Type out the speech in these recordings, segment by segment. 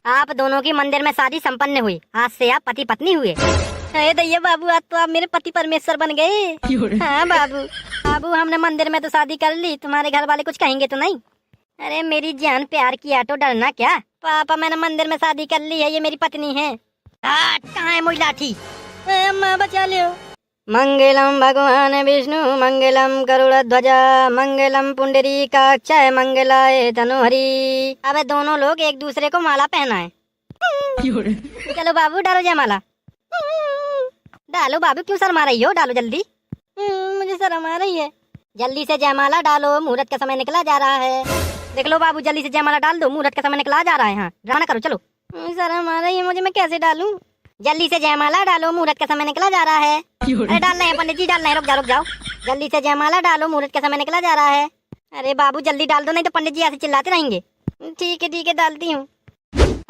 आप दोनों की मंदिर में शादी संपन्न हुई। आज से आप पति पत्नी हुए। अरे दैया बाबू, आज तो आप मेरे पति परमेश्वर बन गए। हाँ बाबू। बाबू, हमने मंदिर में तो शादी कर ली, तुम्हारे घर वाले कुछ कहेंगे तो नहीं? अरे मेरी जान, प्यार किया तो डरना क्या? पापा, मैंने मंदिर में शादी कर ली है, ये मेरी पत्नी है। कहाँ है मोई लाठी? अम्मा बचा लियो। मंगलम भगवान विष्णु मंगलम गरुड़ध्वजा मंगलम पुंडरीकाक्षाय मंगलाय तनोहरि। अबे दोनों लोग एक दूसरे को माला पहनाए। चलो बाबू, डालो जयमाला। डालो बाबू, क्यों शर्मा रही हो? डालो जल्दी। मुझे शर्म आ रही है। जल्दी से जयमाला डालो, मुहूर्त का समय निकला जा रहा है। देख लो बाबू, जल्दी से जयमाला डाल दो, मुहूर्त का समय निकला जा रहा है। हाँ, ड्रामा करो, चलो। शर्म आ रही है मुझे, मैं कैसे डालूं? जल्दी से जयमाला डालो, मुहूर्त का समय निकला जा रहा है। अरे डाल रहे हैं पंडित जी, डाल रहे हैं, रुक जाओ। जल्दी से जयमाला डालो, मुहूर्त का समय निकला जा रहा है। अरे बाबू जल्दी डाल दो, नहीं तो पंडित जी ऐसे चिल्लाते रहेंगे। ठीक है, डालती हूँ।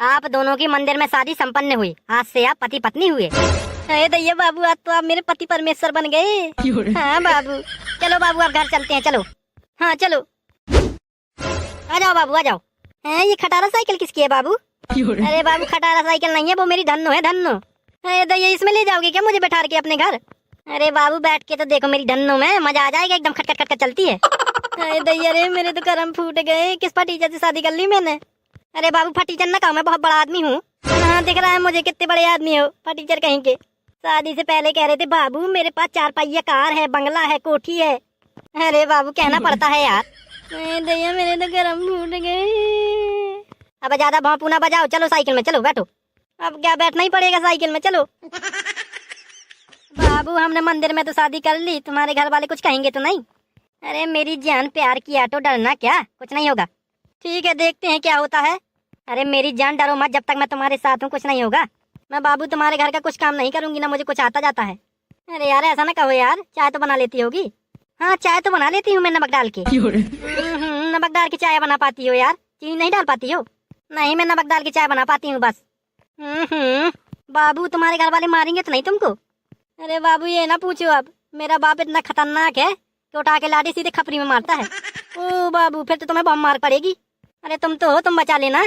आप दोनों की मंदिर में शादी संपन्न हुई। आज से आप पति पत्नी हुए। अरे दैया बाबू, आज तो आप मेरे पति परमेश्वर बन गए। हाँ बाबू। चलो बाबू, आप घर चलते हैं, चलो। हाँ चलो, आ जाओ बाबू, आ जाओ। ये खटारा साइकिल किसकी है बाबू? अरे बाबू, खटारा साइकिल नहीं है, वो मेरी धन्नो है, धन्नो। अरे दैया, इसमें ले जाओगे क्या मुझे बैठा के अपने घर? अरे बाबू, बैठ के तो देखो मेरी धन्नो में, मजा आ जाएगा, एकदम खटखट खटखट चलती है। अरे दैया रे, मेरे तो करम फूट गए, किस फटीचर से शादी कर ली मैंने? अरे बाबू, फटीचर ना कहो, मैं बहुत बड़ा आदमी हूँ। हाँ दिख रहा है मुझे, कितने बड़े आदमी हो, फटीचर कहीं के। शादी से पहले कह रहे थे बाबू मेरे पास 4 पहिया कार है, बंगला है, कोठी है। अरे बाबू, कहना पड़ता है यार। दैया, मेरे तो गरम फूट गए। अब ज्यादा भौंपू ना बजाओ, चलो साइकिल में चलो, बैठो। अब क्या बैठना ही पड़ेगा साइकिल में, चलो। बाबू, हमने मंदिर में तो शादी कर ली, तुम्हारे घर वाले कुछ कहेंगे तो नहीं? अरे मेरी जान, प्यार किया तो डरना क्या? कुछ नहीं होगा। ठीक है, देखते हैं क्या होता है। अरे मेरी जान, डरो मत, जब तक मैं तुम्हारे साथ हूँ कुछ नहीं होगा। मैं बाबू तुम्हारे घर का कुछ काम नहीं करूंगी ना, मुझे कुछ आता जाता है। अरे यार, ऐसा ना कहो यार, चाय तो बना लेती होगी? हाँ, चाय तो बना लेती हूँ मैं, नमक डाल के। नमक डाल के चाय बना पाती हो यार? चीनी नहीं डाल पाती हो? नहीं, मैं नमक डाल के चाय बना पाती हूँ बस। बाबू, तुम्हारे घर वाले मारेंगे तो नहीं तुमको? अरे बाबू, ये ना पूछो, अब मेरा बाप इतना खतरनाक है कि उठा के लाठी सीधे खपरी में मारता है। ओ बाबू, फिर तो तुम्हें बम मार पड़ेगी। अरे तुम तो हो, तुम बचा लेना।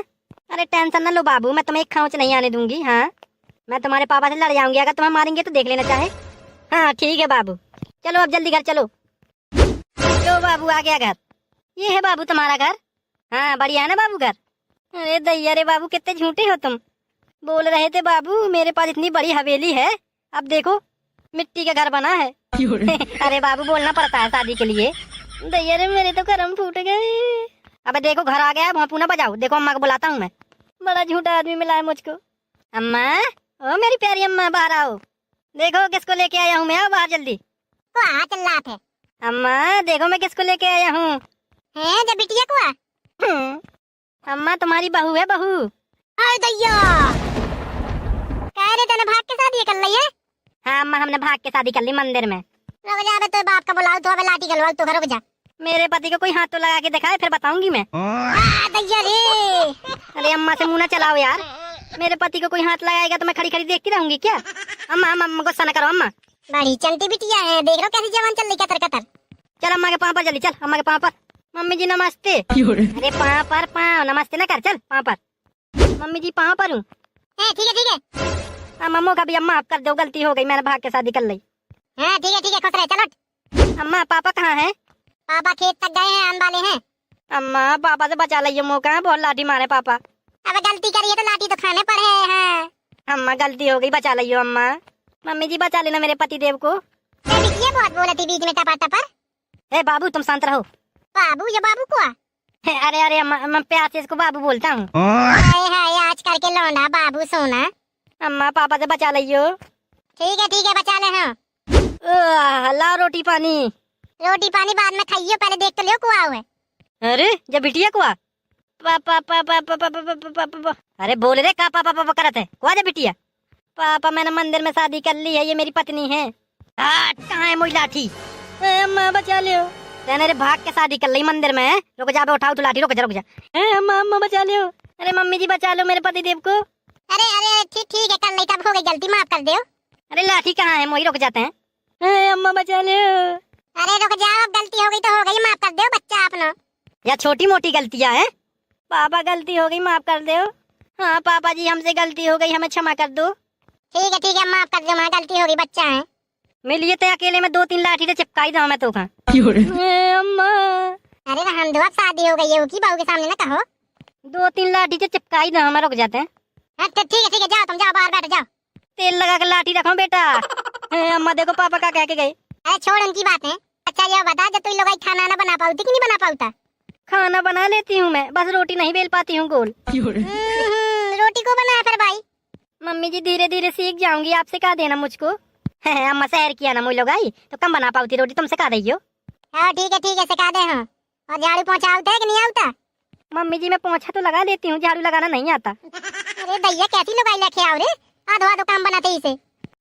अरे टेंशन न लो बाबू, मैं तुम्हें एक खांच नहीं आने दूंगी। हाँ, मैं तुम्हारे पापा से लड़ जाऊंगी, अगर तुम्हें मारेंगे तो देख लेना चाहे। हाँ ठीक है बाबू, चलो अब जल्दी घर चलो। लो बाबू, आ गया घर। ये है बाबू तुम्हारा घर? हाँ, बढ़िया है ना बाबू घर? अरे दैया रे बाबू, कितने झूठे हो तुम। बोल रहे थे बाबू मेरे पास इतनी बड़ी हवेली है, अब देखो मिट्टी का घर बना है। अरे बाबू, बोलना पड़ता है शादी के लिए। दैया रे, मेरे तो करम फूट गए। अब देखो घर आ गया, भौंपू ना बजाओ। देखो अम्मा को बुलाता हूँ मैं। बड़ा झूठा आदमी मिला है मुझको। अम्मा, ओ मेरी प्यारी अम्मा, बाहर आओ। देखो किसको लेके आया हूँ मैं, आओ बाहर जल्दी। को चिल्लात है? अम्मा देखो मैं किसको लेके आया हूँ। है जब बिटिया को? अम्मा, तुम्हारी बहू है, बहू। अरे दैया, कह रहे तने भाग के शादी कर ली है? हाँ अम्मा, हमने भाग के शादी कर ली मंदिर में। रुक जा बे, तो बाप का बुलाओ, तो अबे लाठी गलवाल, तो रुक जा। मेरे पति को कोई हाथ तो लगा के दिखाए, फिर बताऊंगी मैं। दैया रे। अरे अम्मा से मुंह ना चलाओ यार, मेरे पति को कोई हाथ लगाएगा तो मैं खड़ी खड़ी देखती रहूंगी क्या? अम्मा गुस्सा ना करो अम्मा। बड़ी चंटी बिटिया है, देख लो कैसी जवान चल रही, कतर कतर। चल अम्मा के पाँव पर जल्दी, चल अम्मा के पाँव पर। मम्मी जी नमस्ते। अरे पाँव पर, पाँव नमस्ते ना कर, चल पाँव पर। मम्मी जी पाँव पर हूँ। ठीक है। मम्मो का भी अम्मा आप कर दो, गलती हो गई, मैंने भाग के शादी कर ली। हाँ ठीक है, खुश रहे, चलो। अम्मा पापा कहाँ है? पापा खेत तक गए हैं, आम वाले हैं। अम्मा पापा से बचा लिये, मौका है, बहुत लाठी मारे पापा। अब गलती करिए तो लाठी तो खाने पड़े हैं। अम्मा गलती हो गई, बचा लियो अम्मा। मम्मी जी बचा लेना मेरे पति देव को। बिटिया बहुत बोलती बीच में टपा टपर। ए बाबू, तुम शांत रहो। बाबू, ये बाबू को? अरे अम्मा, मैं प्यार से इसको बाबू बोलता हूँ। हाय आजकल के लौंडा बाबू सोना। अम्मा पापा से बचा लियो। ठीक है, बचा ले। हाँ, लाओ रोटी पानी। रोटी पानी बाद में खाइयो, पहले देख तो लियो कुआ हुए। अरे जब बिटिया कुआ पापा। अरे बोल रे, का पापा पापा करत है? कुआ जब बिटिया। पापा मैंने मंदिर में शादी कर ली है, ये मेरी पत्नी है। कहाँ है मोई लाठी? अम्मा बचा लियो। तेरे भाग के शादी कर ली मंदिर में। रुक जा, उठाओ तो लाठी, रुक जा। अम्मा बचा लियो। अरे मम्मी जी बचा लो मेरे पति देव को। अरे ठीक है, कर ली, तब हो गई गलती, माफ कर दो। अरे लाठी कहाँ है मोई? रुक जाते हैं। अम्मा बचा लियो। अरे रुक जाओ, गलती हो गई तो हो गई, माफ कर दो बच्चा अपना। या छोटी मोटी गलतियाँ हैं? पापा गलती हो गई, माफ कर दो। हाँ पापा जी, हमसे गलती हो गई, हमें क्षमा कर दो। ठीक है माफ कर दो, माँ गलती होगी, बच्चा है। मिलिए तो अकेले में 2-3 लाठी से चिपकाई दो मैं तो खा। अम्मा, अरे रहम दो, अब शादी हो गई है की बहू के सामने ना कहो। 2-3 लाठी से चिपकाई दो, हम रुक जाते हैं। अच्छा ठीक है, जाओ तुम, जाओ बाहर बैठ जाओ। तेल लगा कर लाठी रखो बेटा। अम्मा देखो पापा का कह के गए। अरे छोड़ उनकी बातें। अच्छा ये बता, जब तुम लोग खाना ना बना पाती कि नहीं बना पाता? खाना बना लेती हूँ मैं, बस रोटी नहीं बेल पाती हूँ गोल। रोटी को बनाया फिर भाई? मम्मी जी धीरे धीरे सीख जाऊंगी, आपसे कहा देना मुझको। अम्मा शहर किया ना मुझ लोग आई तो कम बना पाती रोटी, तुमसे कहा रही हो। हाँ ठीक है सिखा दे। हाँ और झाड़ू पोंछा आता है कि नहीं आता? मम्मी जी मैं पोंछा तो लगा लेती हूँ, झाड़ू लगाना नहीं आता। अरे भैया कैसी लुगाई लेके आओ रे, आधो आधो काम बनाते इसे।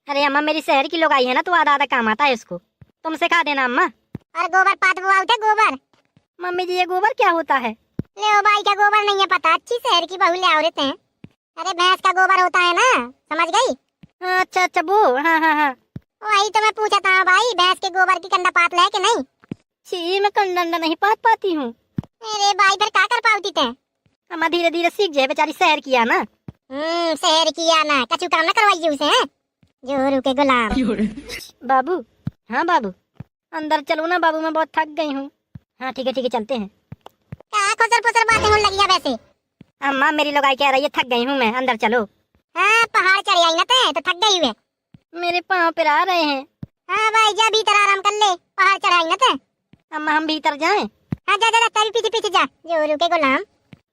अरे अम्मा मेरी शहर की लोग आई है ना, तो आधा आधा काम आता है उसको, तुमसे कहा देना अम्मा। और गोबर पात वो आउट है गोबर? मम्मी जी ये गोबर क्या होता है? ले ओ भाई, क्या गोबर नहीं है पता? अच्छी शहर की बहू ले आओ रहते हैं। अरे भैंस का गोबर होता है ना, समझ गई? हाँ अच्छा वो, हाँ। वही तो मैं पूछा था भाई, भैंस के गोबर की कंडा पात ले कि नहीं? छी मैं कंडा नहीं पात पाती हूँ। अरे भाई फिर क्या कर पाती थे? अम्मा धीरे धीरे सीख जाए, बेचारी शहर किया ना। शहर किया ना, कछु काम ना करवाइए उसे हैं? जोरू के गुलाम। बाबू, हाँ बाबू अंदर चलो ना बाबू, मैं बहुत थक गई हूँ। हाँ ठीक है चलते हैं। क्या खुसर फुसर बातें होने लगी है वैसे? अम्मा मेरी लोग आई कह रही है थक गई हूँ मैं, अंदर चलो। हाँ पहाड़ चढ़ आई ना ते, तो थक गई हुए? मेरे पाँव पर आ रहे हैं। हाँ भाई जा भीतर आराम कर ले, पहाड़ चढ़ाई ना ते। अम्मा हम भीतर जाएं? हाँ जा पीछे पीछे जा, जोरू के गुलाम।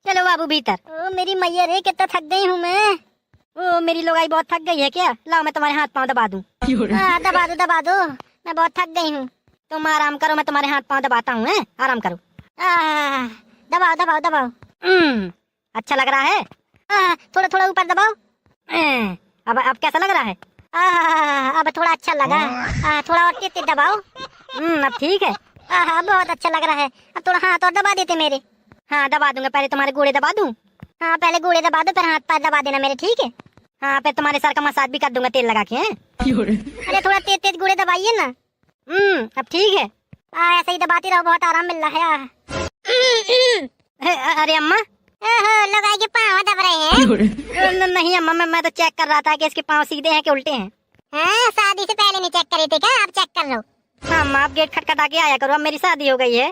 चलो बाबू भीतर। ओ मेरी मैया रे, कितना थक गई हूँ मैं। ओ मेरी लोगाई बहुत थक गई है क्या? लाओ मैं तुम्हारे हाथ पाँव दबा दूं। दबा दो, मैं बहुत थक गई हूँ। तुम आराम करो, मैं तुम्हारे हाथ पाँव दबाता हूँ, आराम करो। दबाओ। अच्छा लग रहा है? थोड़ा ऊपर दबाओ। अब कैसा लग रहा है? अब थोड़ा अच्छा लगा। थोड़ा और तेज दबाओ। अब ठीक है। बहुत अच्छा लग रहा है। अब थोड़ा हाथ और दबा देते मेरे। हाँ दबा दूंगा, पहले तुम्हारे गोड़े दबा दूं। हाँ पहले गोड़े दबा दो, फिर हाथ पैर दबा देना मेरे, ठीक है? हाँ फिर तुम्हारे सर का मसाज भी कर दूंगा तेल लगा के। अरे थोड़ा तेज गोड़े दबाइए ना। अब ठीक है। ऐसे ही दबाती रहो, बहुत आराम मिल रहा है। अरे अम्मा, लगाई के पाँव दब रहे हैं। नहीं अम्मा, मैं तो चेक कर रहा था कि इसके पाँव सीधे हैं कि उल्टे हैं। हाँ शादी से पहले नहीं चेक करे थे क्या? आप चेक कर लो। हाँ अम्मा आप गेट खटखटा के आया करो, अब मेरी शादी हो गई है।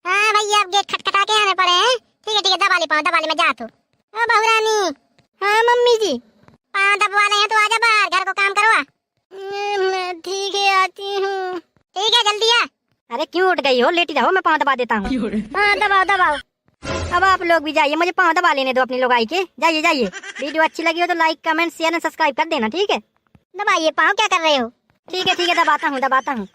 हाँ भैया अब गेट खटखटा के आने पड़े हैं। ठीक है दबा ले पाँव, दबा ले, मैं जाता हूँ। बहू रानी। हाँ मम्मी जी। पाँव दबवा रहे हैं तो आजा बाहर, घर को काम करवा। ठीक है आती हूँ। ठीक है जल्दी आ। अरे क्यों उठ गई हो? लेटी रहो, मैं पाँव दबा देता हूँ। हाँ दबाओ। अब आप लोग भी जाइए, मुझे पाँव दबा लेने दो अपनी लोग आई के। जाइए। वीडियो अच्छी लगी हो तो लाइक कमेंट शेयर और सब्सक्राइब कर देना, ठीक है? दबाइए पाँव, क्या कर रहे हो? ठीक है दबाता हूँ।